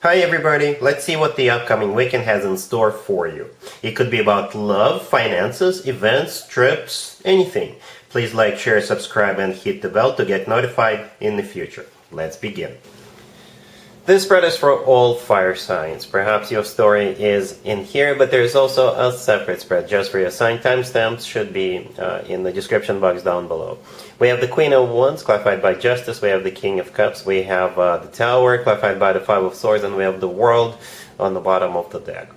Hi everybody, let's see what the upcoming weekend has in store for you. It could be about love, finances, events, trips, anything. Please like, share, subscribe and hit the bell to get notified in the future. Let's begin. This spread is for all fire signs. Perhaps your story is in here, but there's also a separate spread just for your sign. Timestamps should be in the description box down below. We have the Queen of Wands, clarified by Justice. We have the King of Cups. We have the Tower, clarified by the Five of Swords. And we have the World on the bottom of the deck.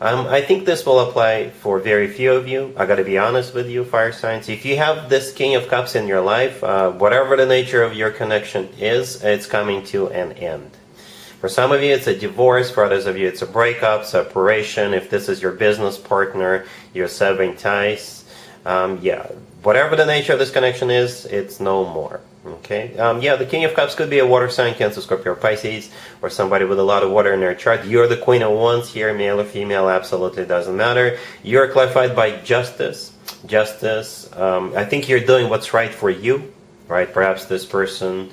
I think this will apply for very few of you. I gotta be honest with you, fire signs. If you have this King of Cups in your life, whatever the nature of your connection is, it's coming to an end. For some of you, it's a divorce. For others of you, it's a breakup, separation. If this is your business partner, you're severing ties. Whatever the nature of this connection is, it's no more. Okay? The King of Cups could be a water sign, Cancer, Scorpio, or Pisces, or somebody with a lot of water in their chart. You're the Queen of Wands here, male or female, absolutely doesn't matter. You're clarified by Justice. Justice, I think you're doing what's right for you, right? Perhaps this person...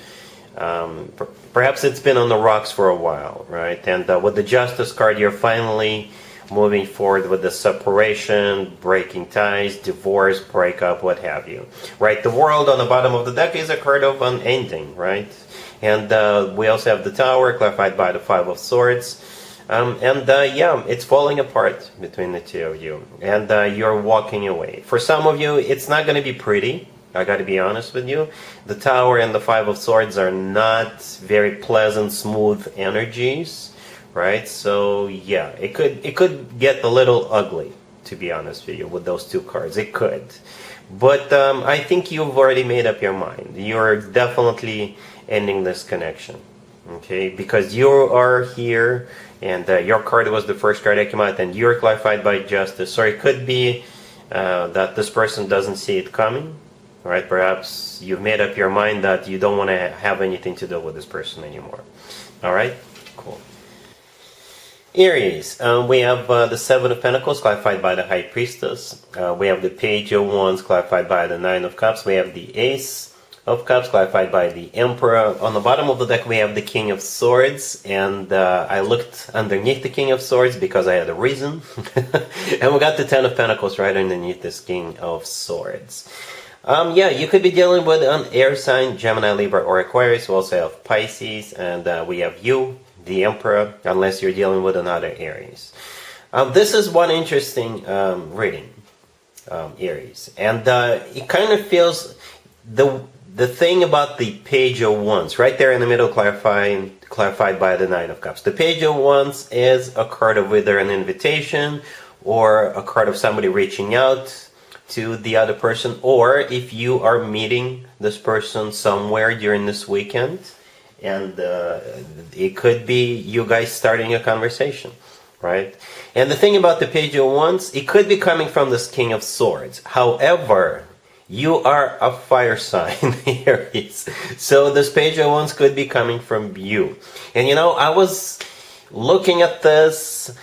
perhaps it's been on the rocks for a while, right? And with the Justice card, you're finally moving forward with the separation, breaking ties, divorce, breakup, what have you, right? The World on the bottom of the deck is a card of an ending, right? And we also have the Tower, clarified by the Five of Swords. It's falling apart between the two of you, and you're walking away. For some of you, it's not going to be pretty. I gotta be honest with you. The Tower and the Five of Swords are not very pleasant, smooth energies, right? So yeah, it could get a little ugly, to be honest with you, with those two cards. It could. But I think you've already made up your mind. You're definitely ending this connection, okay? Because you are here, and your card was the first card that came out, and you're clarified by Justice. So it could be that this person doesn't see it coming. Right? Perhaps you've made up your mind that you don't want to have anything to do with this person anymore. Alright? Cool. Aries. We have the Seven of Pentacles, clarified by the High Priestess. We have the Page of Wands, clarified by the Nine of Cups. We have the Ace of Cups, clarified by the Emperor. On the bottom of the deck, we have the King of Swords. And I looked underneath the King of Swords because I had a reason. And we got the Ten of Pentacles right underneath this King of Swords. You could be dealing with an air sign, Gemini, Libra, or Aquarius. We also have Pisces, and we have you, the Emperor, unless you're dealing with another Aries. This is one interesting reading, Aries, and it kind of feels the thing about the Page of Wands, right there in the middle, clarified by the Nine of Cups. The Page of Wands is a card of either an invitation or a card of somebody reaching out to the other person, or if you are meeting this person somewhere during this weekend, and it could be you guys starting a conversation, right? And the thing about the Page of Wands, it could be coming from this King of Swords. However, you are a fire sign, Aries. So this Page of Wands could be coming from you. And you know, I was looking at this.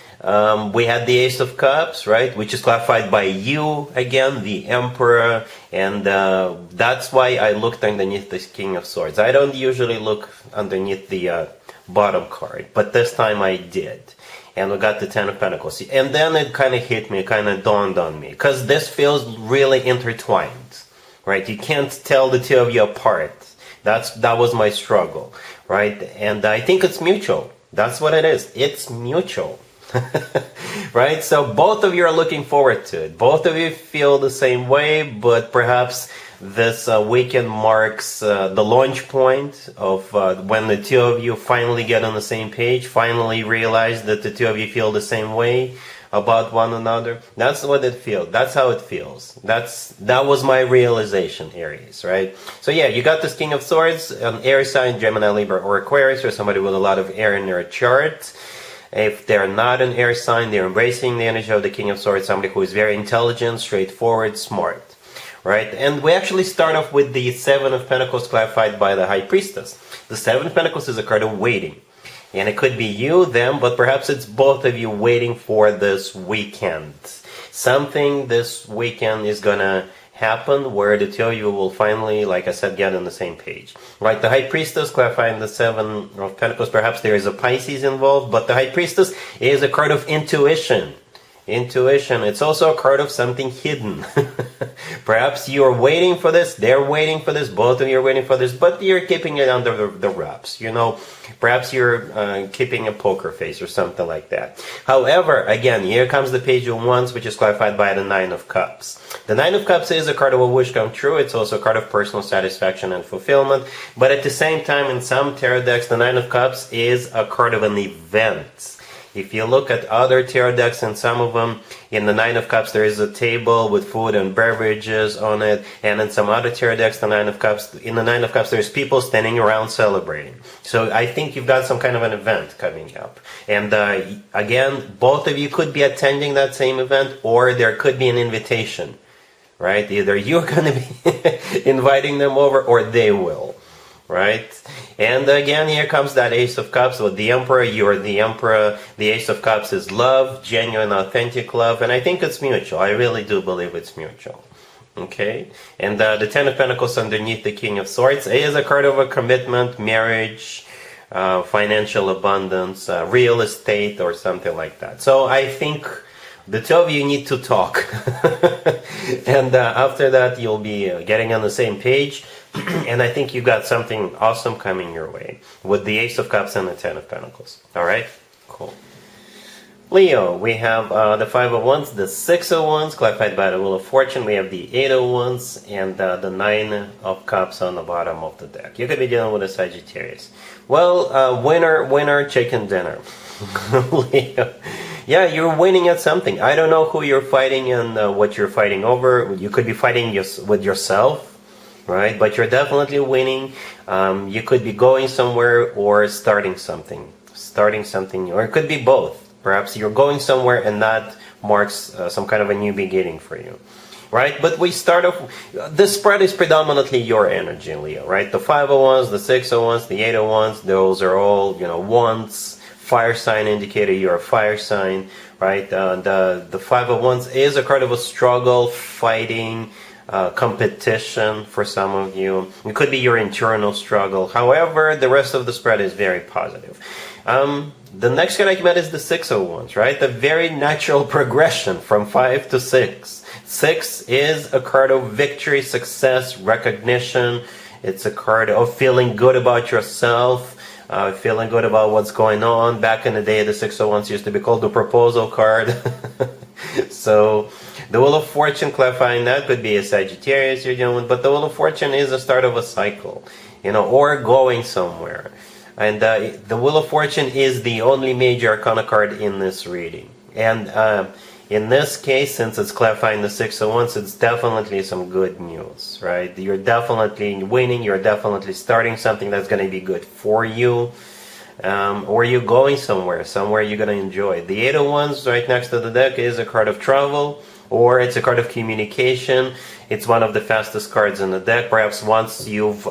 We had the Ace of Cups, right, which is clarified by you, again, the Emperor, and that's why I looked underneath this King of Swords. I don't usually look underneath the bottom card, but this time I did. And we got the Ten of Pentacles. And then it kind of hit me, it kind of dawned on me, because this feels really intertwined, right? You can't tell the two of you apart. That was my struggle, right? And I think it's mutual. That's what it is. It's mutual. Right? So both of you are looking forward to it. Both of you feel the same way, but perhaps this weekend marks the launch point of when the two of you finally get on the same page, finally realize that the two of you feel the same way about one another. That's what it feels. That's how it feels. That was my realization, Aries, right? So yeah, you got this King of Swords, an air sign, Gemini, Libra, or Aquarius, or somebody with a lot of air in their chart. If they're not an air sign, they're embracing the energy of the King of Swords, somebody who is very intelligent, straightforward, smart, right? And we actually start off with the Seven of Pentacles, clarified by the High Priestess. The Seven of Pentacles is a card of waiting. And it could be you, them, but perhaps it's both of you waiting for this weekend. Something this weekend is gonna happen where the two of you will finally, like I said, get on the same page. Right, the High Priestess clarifying the Seven of Pentacles. Perhaps there is a Pisces involved, but the High Priestess is a card of intuition. Intuition. It's also a card of something hidden. Perhaps you're waiting for this, they're waiting for this, both of you are waiting for this, but you're keeping it under the wraps. You know, perhaps you're keeping a poker face or something like that. However, again, here comes the Page of Wands, which is clarified by the Nine of Cups. The Nine of Cups is a card of a wish come true. It's also a card of personal satisfaction and fulfillment. But at the same time, in some tarot decks, the Nine of Cups is a card of an event. If you look at other tarot decks, and some of them, in the Nine of Cups, there is a table with food and beverages on it. And in some other tarot decks, in the Nine of Cups, there's people standing around celebrating. So I think you've got some kind of an event coming up. And again, both of you could be attending that same event, or there could be an invitation, right? Either you're going to be inviting them over, or they will. Right? And again, here comes that Ace of Cups with the Emperor. You're the Emperor. The Ace of Cups is love, genuine, authentic love. And I think it's mutual. I really do believe it's mutual. Okay? And the Ten of Pentacles underneath the King of Swords is a card of a commitment, marriage, financial abundance, real estate, or something like that. So I think the two of you need to talk. And after that, you'll be getting on the same page. And I think you got something awesome coming your way with the Ace of Cups and the Ten of Pentacles. Alright? Cool. Leo, we have the Five of Wands, the Six of Wands, clarified by the Wheel of Fortune. We have the Eight of Wands and the Nine of Cups on the bottom of the deck. You could be dealing with a Sagittarius. Well, winner, chicken dinner. Leo. Yeah, you're winning at something. I don't know who you're fighting and what you're fighting over. You could be fighting with yourself. Right, but you're definitely winning. You could be going somewhere or starting something new, or it could be both. Perhaps you're going somewhere and that marks some kind of a new beginning for you, right? But we start off. The spread is predominantly your energy, Leo. Right, the Five of Wands, the Six of Wands, the Eight of Wands. Those are all wands. Fire sign indicator. You're a fire sign, right? The Five of Wands is a card of a struggle, fighting. Competition for some of you. It could be your internal struggle. However, the rest of the spread is very positive. The next card I met is the Six of Wands, right? The very natural progression from 5 to 6. 6 is a card of victory, success, recognition. It's a card of feeling good about yourself, feeling good about what's going on. Back in the day, the Six of Wands used to be called the proposal card. So the Wheel of Fortune, clarifying that, could be a Sagittarius you're dealing with, but the Wheel of Fortune is the start of a cycle, or going somewhere. And the Wheel of Fortune is the only major arcana card in this reading. And in this case, since it's clarifying the Six of Wands, it's definitely some good news, right? You're definitely winning, you're definitely starting something that's going to be good for you. Or you're going somewhere you're going to enjoy. The Eight of Wands right next to the deck is a card of travel, or it's a card of communication. It's one of the fastest cards in the deck. Perhaps once you've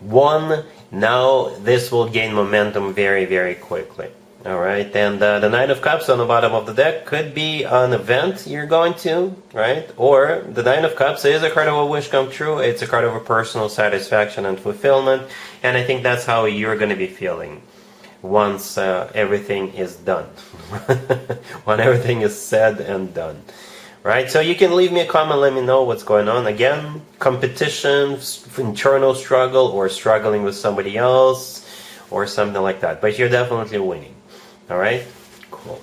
won, now this will gain momentum very, very quickly. Alright, and the Nine of Cups on the bottom of the deck could be an event you're going to, right? Or the Nine of Cups is a card of a wish come true. It's a card of a personal satisfaction and fulfillment. And I think that's how you're going to be feeling once everything is done. When everything is said and done. Right? So you can leave me a comment, let me know what's going on. Again, competition, internal struggle, or struggling with somebody else, or something like that. But you're definitely winning. Alright? Cool.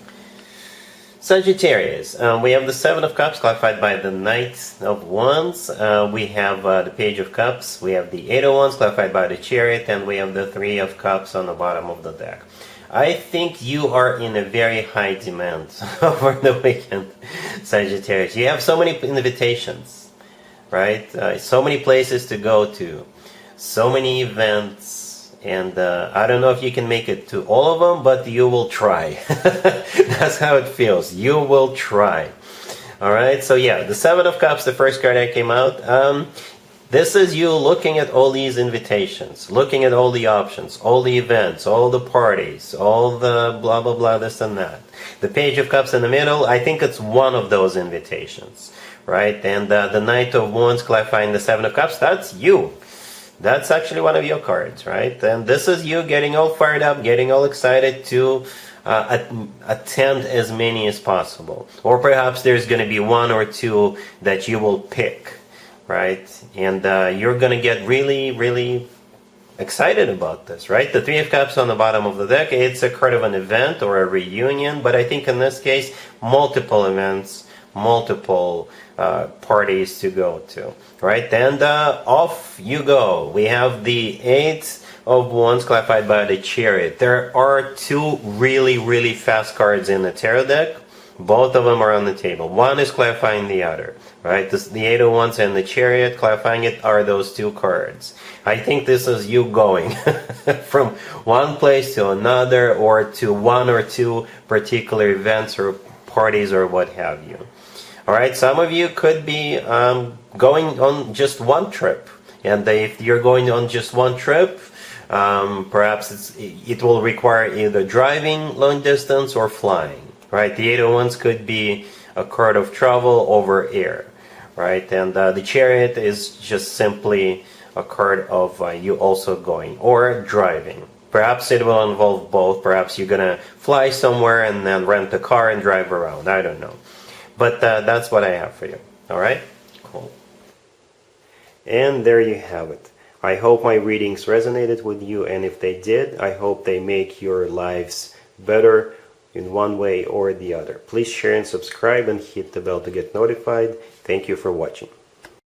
Sagittarius. We have the Seven of Cups, clarified by the Knight of Wands. We have the Page of Cups. We have the Eight of Wands, clarified by the Chariot. And we have the Three of Cups on the bottom of the deck. I think you are in a very high demand over the weekend, Sagittarius. You have so many invitations, right? So many places to go to. So many events. And I don't know if you can make it to all of them, but you will try. That's how it feels. You will try. Alright, so yeah, the Seven of Cups, the first card that came out. This is you looking at all these invitations, looking at all the options, all the events, all the parties, all the blah, blah, blah, this and that. The Page of Cups in the middle, I think it's one of those invitations. right? And the Knight of Wands clarifying the Seven of Cups, that's you. That's actually one of your cards, right? And this is you getting all fired up, getting all excited to attend as many as possible. Or perhaps there's going to be one or two that you will pick, right? And you're going to get really, really excited about this, right? The Three of Cups on the bottom of the deck, it's a card of an event or a reunion, but I think in this case, multiple events, multiple parties to go to, right? And off you go. We have the Eight of Wands clarified by the Chariot. There are two really, really fast cards in the tarot deck. Both of them are on the table. One is clarifying the other, right? The Eight of Wands and the Chariot, clarifying it, are those two cards. I think this is you going from one place to another, or to one or two particular events or parties or what have you. All right, some of you could be going on just one trip. And if you're going on just one trip, perhaps it will require either driving long distance or flying. Right, the Eight of Wands could be a card of travel over air, right? And the Chariot is just simply a card of you also going or driving. Perhaps it will involve both. Perhaps you're gonna fly somewhere and then rent a car and drive around. I don't know, but that's what I have for you. All right, cool. And there you have it. I hope my readings resonated with you, and if they did, I hope they make your lives better in one way or the other. Please share and subscribe and hit the bell to get notified. Thank you for watching.